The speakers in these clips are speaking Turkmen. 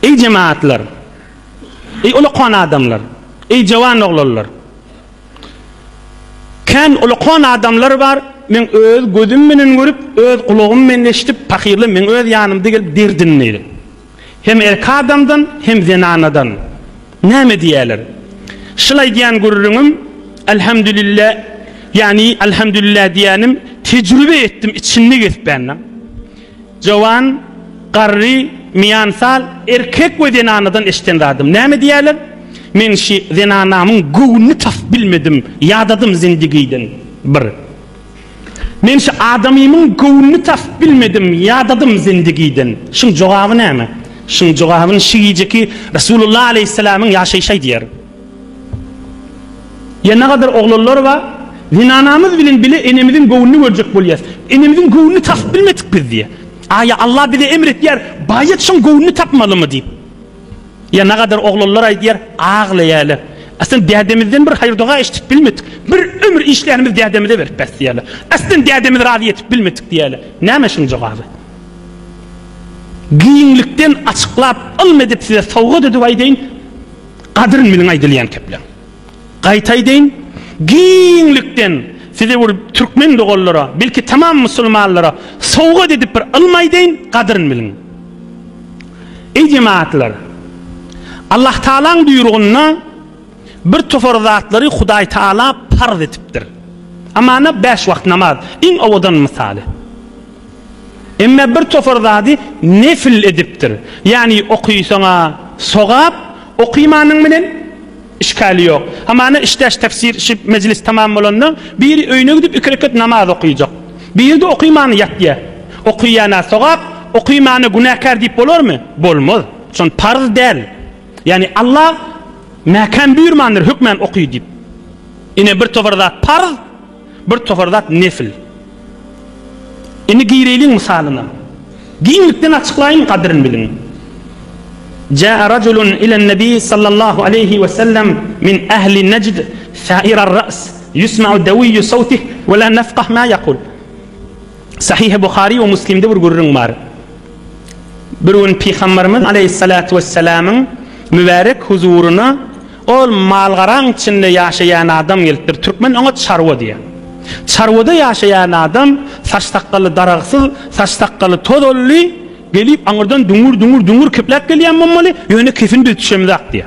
Ey cemaatlar, ey ulaqan adamlar, ey jawan oğlanlar. Kan ulaqan adamlar var, men öz gözüm menen görüp, öz kulağım menen eşitip, pakirli men öz yanımda gelip derdinmeydi. Hem erkek adamdan, hem zenanadan. Näme diýerler? Şulay diýen görürüňüm, elhamdülillah, yani elhamdülillah diýenim, tecrübe ettim, içinde geçip benden. Jawan, garry, miyansal, erkek we zenanadan eşitendim. Näme diýerler? Men şi zenanamyň göwüni taf bilmedim, ýadadım zindigiden. Bir. Men şi adamymyň göwüni taf bilmedim, ýadadım zindigiden. Şuň jogaby näme? Şuň jogabyny şiýjeki Rasulullah aleyhissalamyň ýaşaýşy diýer. Ýene kadar oglanlar var, zinanamyz bilen bile enemizin göwünini görjek bolýar. Enemizin göwünini taf bilmedik biz diýe. Aya Allah bize emretýär, baýat şuň göwünini tapmalymy diýip. Ýene kadar oglanlar aýdýar, aglaýaly. Aslında dädemizden bir hayır doğa eşitip bilmedik. Bir ömür işlerimiz dädemize berip bäsdiýärler. Aslında dädemiz razy etip bilmedik diýärler. Näme şuň jogaby? Giýinlikden açıklap almadyp size sowga edip aýdyň, gadryny bilen aýdylýan kepler. Gaýtaýdyň, giýinlikden size bir türkmen dogallara, belki tamam musulmanlara sowga edip bir almaýdyň, gadryny bilen. Ey cemaatlar, Allah Taala'nın buyruğuna bir tofar zatlary Hudaý Taala farz etipdir. Amana 5 wagt namaz, iň awadan misali. Emme bir tofar zady nefil edipdir. Yani okuýsaňa sogap, okuýmanyň bilen işkali yok. Amana iştäş tefsir meclis tamam bolandan biri öýüne gidip 2 rekat namaz okuyacak. Biri de okuýmany ýatýa. Okuýana sogap, okuýmany günahkar diýip bolarmy? Bolmaz. Şon farz däl. Yani Allah mäkan buyurmandyr hükmen okuy diýip. Ine bir tofarzat farz, bir tofarzat nefil. Ini giýreýliň misalyna. Giýinlikden açyklaýyn kadryny bilin. Jaa rajulun ila an-nabi sallallahu alayhi wa sallam min ahli Najd sa'ir ar-ra's yusma'u dawiyyu sawtihi wa la nafqah ma yaqul. Sahih Buhari we Muslim'de bir görürüň bar. Bir gün Peygamberimiz aleyhissalatu vesselam'ın mübarek huzuruna ol malgaran içinde yaşayan adam gelipdir. Türkmen ona çarwa diye. Çarwada yaşayan adam saç takkalı daraksız, saç takkalı todolly gelip aňyrdan dungur keplek gelýän bolmaly, ýöne kefin bir düşemizak diye.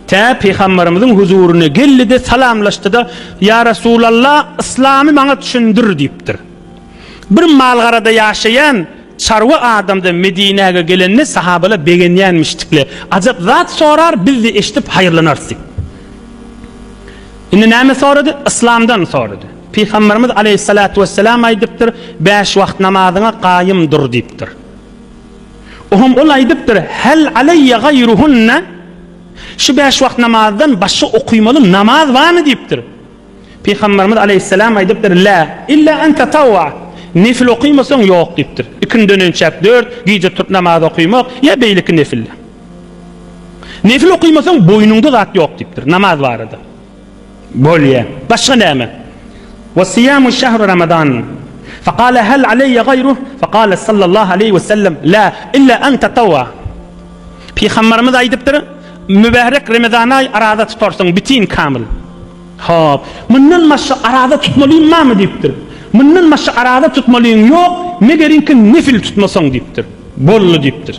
Ta Peygamberimizin huzuruna geldi de salamlaşdy da, ya Resulallah, İslamy maňa düşündir diýipdir. Bir malgarada yaşayan çarwa adamda Medinäge gelende sahabalar begenýänmişdikle. Ajab zat sorar, biz de eşitip hayırlanarsyk. Indi näme sorady? İslamdan sorady. Peygamberimiz aleyhissalatu vesselam aýdypdyr, 5 wagt namazyna qaýym dur diýipdir. Ohum ol aýdypdyr, hal alayya gayruhunna? Şu 5 wagt namazdan başga okuýmaly namaz barmy diýipdir. Peygamberimiz aleyhissalam aýdypdyr, la illa an tatawwa. Nefil okuýmasaň ýok diýipdir. İkinden önçäp 4 gije turup namaz okuýmak ya beýlik nefil. Nefil okuýmasaň boýnuňda zat ýok diýipdir. Namaz barada. Bolýa. Başga näme? Wa siyamu şahru Ramazan. Faqala hal alayya gayruhu? Faqala sallallahu alayhi ve sellem la illa an tatawwa. Peygamberimiz aýdypdyr, mübarek Ramazana arada tutarsaň bitin kamil. Hop, mundan maşa arada tutmalyymmy diýipdir. Mundan maşa arada tutmalyň ýok, megerinki nefil tutmasaň diýipdir. Bolly diýipdir.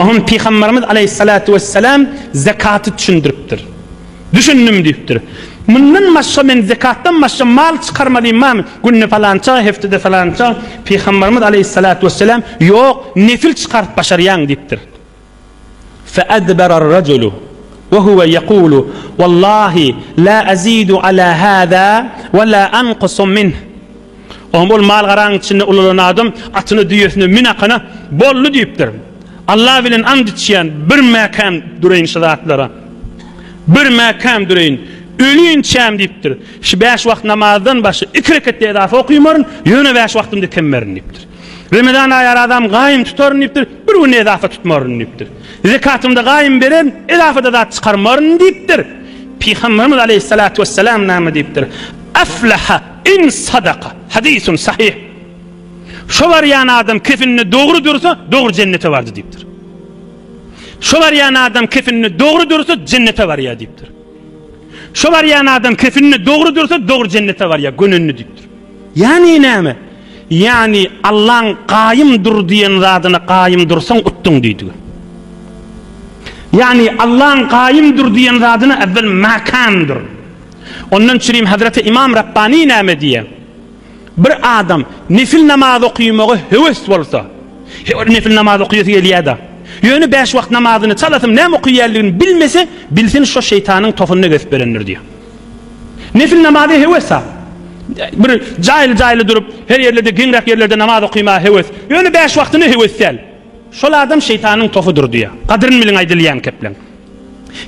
Aham Peygamberimiz aleyhissalatu vesselam zakaty düşündiripdir. Düşündim diýipdir. Mundan maşa men zakatdan maşa mal çykarmalymmy? Günne falança, heftede falança. Peygamberimiz aleyhissalatu vesselam ýok, nefil çykaryp başarýan diýipdir. Fa adbara ar-rajulu ve huwa yaqulu wallahi la azidu ala hada ve la anqusu minhu. Oğul mal garan içinde ulanan adam atyny düýesine minakana bollu diýipdir. Allah bilen and içýän bir mäkam dureýin şahatlara. Bir mäkam dureýin. Ölüň çäm diýipdir. Şu 5 wagt namazdan başy 2 rekat edafa okuýmaryn, ýöne 5 wagtymda kemmerin diýipdir. Ramazan aýy adam gaýym tutaryn diýipdir, bir gün edafa tutmaryn diýipdir. Zekatymda gaýym beren, edafada da çykarmaryn diýipdir. Peygamberimiz aleyhissalatu vesselam näme diýipdir? Aflaha in sadaka. Hadisun sahih. Şu var yani adam kefinini doğru dursa doğru cennete vardı diýipdir. Şu var yani adam kefenini doğru durursa cennete var ya deyiptir. Şu var yani adam kefenini doğru durursa doğru cennete var ya gönüllü deyiptir. Yani ne mi? Yani Allah'ın qayım dur diyen zadına qayım dursan uttun deydi. Yani Allah'ın qayım dur diyen zadına evvel makandır. Ondan çürüyüm Hazreti İmam Rabbani neme diye. Bir adam nefil namaz okuymağı heves olsa, nefil namaz okuyası geliyor da, yönü 5 vakit namazını çalasım ne okuyarlığını bilmese, bilsin şu şeytanın tofununu gösterendir diyor. Nefil namazı hevesa. Bir cahil durup her yerlerde genrak yerlerde namaz okuymağı heves. Yönü 5 vaktini hevessel. Şol adam şeytanın tofudur diyor. Kadrin milin aydılayan keplen.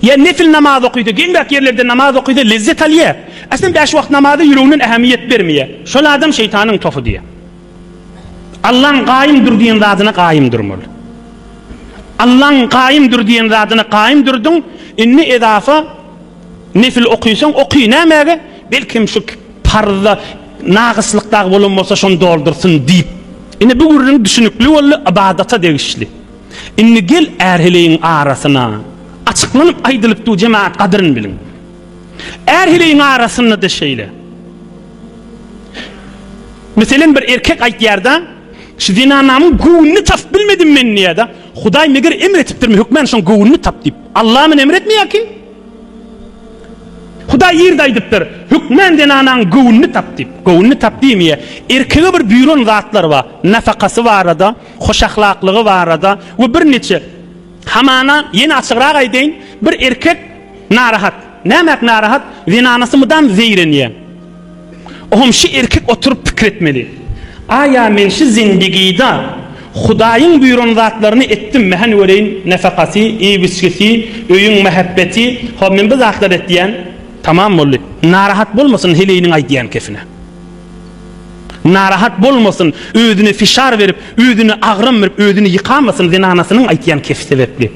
Ya nefil namaz okuydu, genrak yerlerde namaz okuydu, lezzet alıyor. Aslında 5 vakit namazı yüreğinin ehemmiyet vermiyor. Şol adam şeytanın tofu diyor. Allah'ın qayımdır diyen zatına qayım durmalı. Allah'ın qayımdır diyen zatına qayım durdun. İnni edafa nefil okuysan okuy nämäge? Belkim şu parda naqıslıqda bulunmasa şonu doldursun deyip. İnni bu gurrun düşünüklü bolly ibadata degişli. İnni gel erheleyin arasına açıklanıp aydılıp du cemaat kadrini bilin. Erheleyin arasında da şeyle. Mesela bir erkek aytyarda şu zinanamın guvununu tap bilmedim men niye da. Huday meger emretiptir mi hükmen şon guvununu tap deyip. Allah'ın emretmiyor ki. Huday yerdaydıptır. Hükmen zinanamın guvununu tap deyip. Guvununu tap deymiye. Erkeğe bir büyürün zatlar var. Nafakası var arada. Hoş ahlaklığı var arada. Ve bir neçe. Hamana yeni açıqraq aydeyin. Bir erkek narahat. Nämek narahat? Zinanası mıdan zeyreniye. Ohum şu erkek oturup fikretmeli. Aya men şu zindigide Hudayın buyurun zatlarını ettim mi? Hani öleyin nefakası, iyi biskisi, öyün mehabbeti, men bu zatlar etdiyen tamam mı? Narahat bolmasın heleyinin aydiyen kefine. Narahat bolmasın, özünü fişar verip, özünü ağrım verip, özünü yıkamasın zinanasının aydiyen kefi sebepli.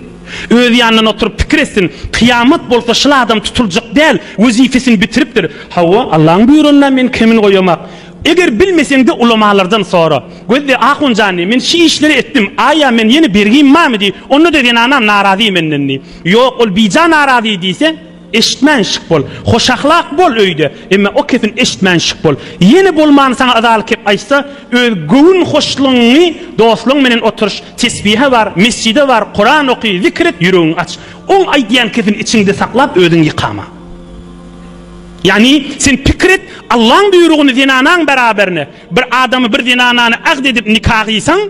Öz yanından oturup fikir etsin. Kıyamet bolsa şıl adam tutulacak değil. Vazifesini bitiriptir. Hava Allah'ın buyurundan men kemin koyamak. Eğer bilmesen de ulamalardan sonra. Gözde ahun cani men şu işleri ettim. Aya men yeni birgiyim mı diye. Onu da zinanam narazı menden diye. Yok ol bica narazı deyse eşitmen şık bol. Hoş ahlak bol öyde. Ama o kefin eşitmen şık bol. Yeni bolman sana adal kep aysa gövün hoşluğunu dostluğun menen oturuş tesbihe var, mescide var, Kur'an okuy, zikret, yüreğini aç. On aydiyen kefin içinde saklap ödün yıkama. Yani sen fikret Allah'ın buyruğunu zinanan beraberine bir adamı bir zinananı aqd edip nikahıysan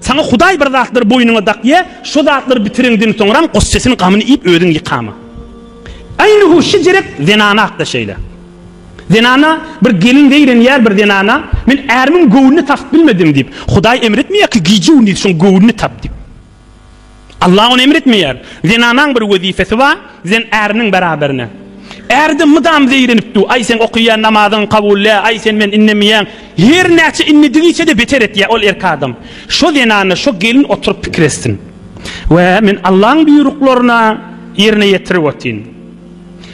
sana Huday bir zatları boynuna dakye şu zatları bitirindin sonra qossesinin qamını ip ödün yıkama. Aynı hu şicerek zinana aqda şeyle. Zinana bir gelin değilen yer bir zinana men ermin gövünü tap bilmedim deyip Huday emretmiyor ki giyeceğini şun gövünü tap deyip. Allah onu emretmiyor. Zinanan bir vazifesi var zin erinin beraberine. Erdim mıdam zeyreniptu. Ay sen okuyan namazın kabulle, ay sen men innemeyen. Her neçe innediyse de beter et ya ol erkadam. Şu zinana, şu gelin oturup fikretsin. Ve men Allah'ın buyruklarına yerine yetiriyotin.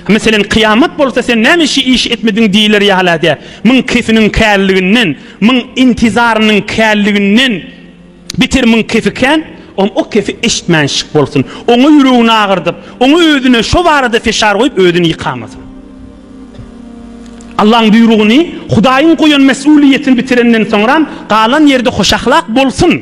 Mesela kıyamet bolsa sen nemişi iş etmedin değiller ya halade. Min kefinin kârliğinden, min intizarının kârliğinden bitir min kefiken o kefi eşitmenşik bolsun. Onu yüreğine ağırdıp, onu ödüne şu varada feşar koyup ödünü yıkamasın. Allah'ın buyruğunu, Hudayın koyun mesuliyetini bitirenden sonra kalan yerde hoş ahlak bolsun.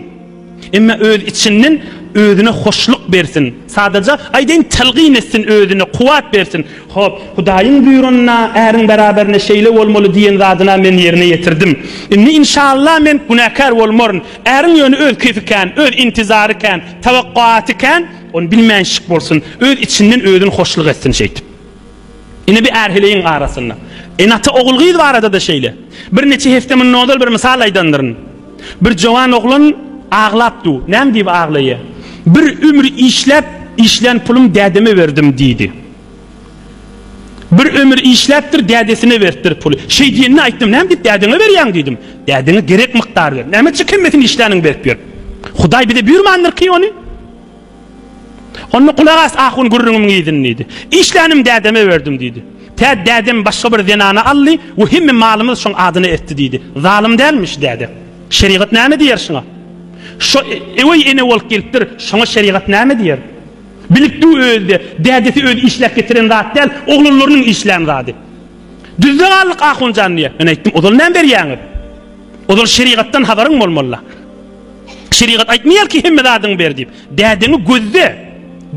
Ama öz içinden ödüne hoşluk versin. Sadece ayden telgin etsin ödüne, kuvat versin. Hop, Hudayın buyruğuna, erin beraberine şeyle olmalı diyen zadına men yerine getirdim. İnşallah men günahkar olmarın. Erin yönü öz kefiken, öz intizarıken, tavakkuatıken, onu bilmenşik bolsun. Öz içinden ödün hoşluk etsin şeytip. Yine bir erheleyin arasında. Enata oğulgıydı var arada da şeyle. Bir neçe heftemin nodal bir misal aydandırın. Bir cavan oğlun ağlaptı. Nem deyip ağlayı? Bir ömür işlen pulum dedeme verdim deydi. Bir ömür işleptir dedesine verdir pulu. Şey diyenine ayttım, nem deyip dedene veriyen dedim. Dedene gerek miktar ver. Neme çıkınmetin işlerini verip ver. Huday bir de buyurmandır ki onu. Onu kulak as ahun gurrunumun idinliydi. İşlenim dedeme verdim deydi. Dedem başka bir zinana aldı ve himmi malımız şun adını etti deydi. Zalim dermiş dede. Şeriat neme diyer şuna? Şu evey ene ol geliptir, şuna şeriat neme diyer? Bilikli özde, dədesi öz işlek getiren zat değil, oğullarının işlem zatı. Düzde qalıq Ahuncan diye. Ben aytdım, odal ne berýäňiz? Odal şeriattan habarın bolmaly. Şeriat aytmaýar ki hemme zadyn ber diýip. Dädini gözde,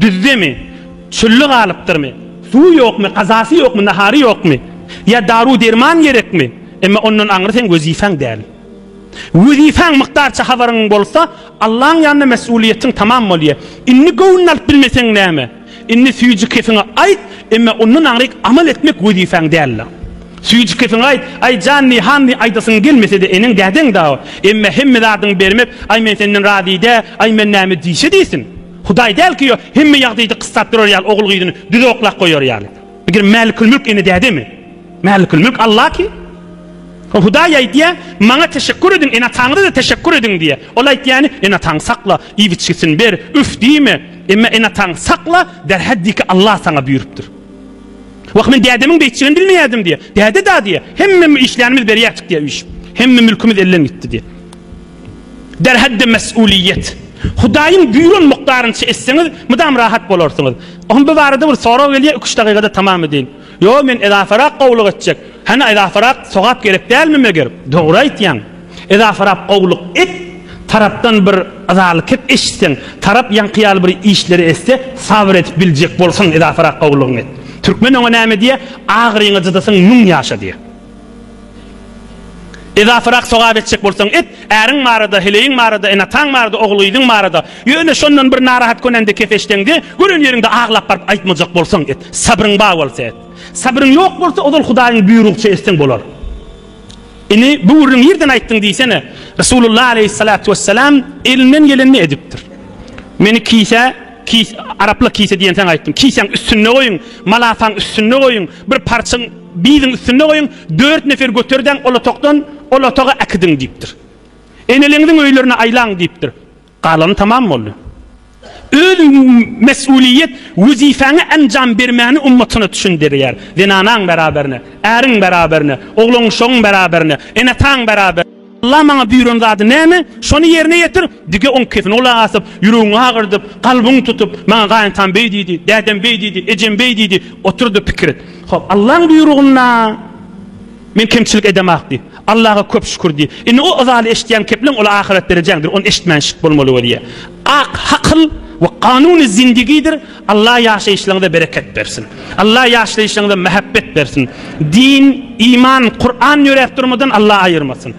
düzde mi? Çüllü galypdyrmy? Suw ýokmy, gazasy ýokmy, nahary ýokmy? Ya daru derman gerekmi? Emma ondan aňyr sen wezifäň däl. Wezifäň mykdarça habaryň bolsa, Allah'ın ýanyna mesuliýetiň tamam bolýar. Inni gowun alyp bilmeseň näme? Inni süýji kefiňe aýt, emma ondan aňryk amal etmek wezifäň däl. Süýji kefiňe aýt, ay janny hanny aýdasyň gelmese de enin däden da, emma hemme zadyň bermep, ay men senden radyda, ay men näme diýse diýsin. Hudaý däl ki, hemme ýagdaýda kıssatdyrar ýaly ogul gyýdyny düze oklak goýar ýaly. Eger Malikul Mülk eni dädemi? Malikul Mülk Allah ki. Hudaý aýtýar, maňa teşekkür edin, ena taňra da teşekkür edin diye. Ol aýtýany, ena taň sakla, iýitçisin ber, üf diýme. Emma ena taň sakla, derhäddiki Allah saňa buyurupdyr. Wagt men dädemiň beýtçigini bilmeýärdim diye. Däde da diye. Hemme işlerimiz berýärdik diye üç. Hemme mülkümüz elden gitdi diye. Derhädde mesuliyet. Hudaýyň buyuran mukdaryny etseňiz, mydam rahat bolarsyňyz. On bu barada bir soraw gelýär, 3 dakikada tamam edin. Yo men edafarak gowluk etjek. Hana edafarak sogap gerek dälmi meger? Dogry aýtýan. Edafarak gowluk et, tarapdan bir azalyk hep eşitsen, tarap ýanqyal bir işleri etse, sabr etip biljek bolsaň edafarak gowluk et. Türkmen oňa näme diýe? Agryňy jydasyň nuň ýaşa diýe. Edafarak sogap etjek bolsaň et, äriň marada, heleýiň marada, enataň marada, ogluýdyň marada. Ýöne şondan bir narahat konende kefeşdeňde, gören ýerinde aglap baryp aýtmajak bolsaň et. Sabryň bar bolsa et. Sabryň ýok bolsa, odal Hudaýyň buyrugçy etseň bolar. Ini bu ýerden ýerden aýtdyň diýsene, Resulullah aleyhissalatu vesselam elinden geleni edipdir. Meni Arapla kiyse diýen sen aýtdym. Kiyseň üstüne goýun, malafaň üstüne goýun, bir parçaň biziň üstüne goýun, 4 nefer göterden olatokdan olatoga akydyn diýipdir. Eneliňiň öýlerine aýlaň diýipdir. Galan tamam boldy. Öz mesuliyet, wezifäňi anjam bermäni ummatyna düşündirýär. Denanaň beraberne, äriň beraberne, ogluň şoň beraberne, enataň beraber. Allah maňa buyuran zady näme? Şonu ýerine ýetir. Dige on kefini ola asyp, ýüregiňi agyrdyp, galbyňy tutup, maňa gaýtan beý diýdi, dädem beý diýdi, ejem beý diýdi, oturdy pikir et. Hop, Allah'ın buyrugyna men kemçilik edemakdy. Allah'a köp şükür diýdi. Indi o azaly eşitýän kepleň ola ahiret derejeňdir. On eşitmänşik bolmaly bolýar. Hakl ve kanuny zindigidir. Allah ýaşaýyşlaryňda bereket bersin. Allah ýaşaýyşlaryňda mehabbet bersin. Din, iman, Kur'an ýörek durmadan Allah aýyrmasın.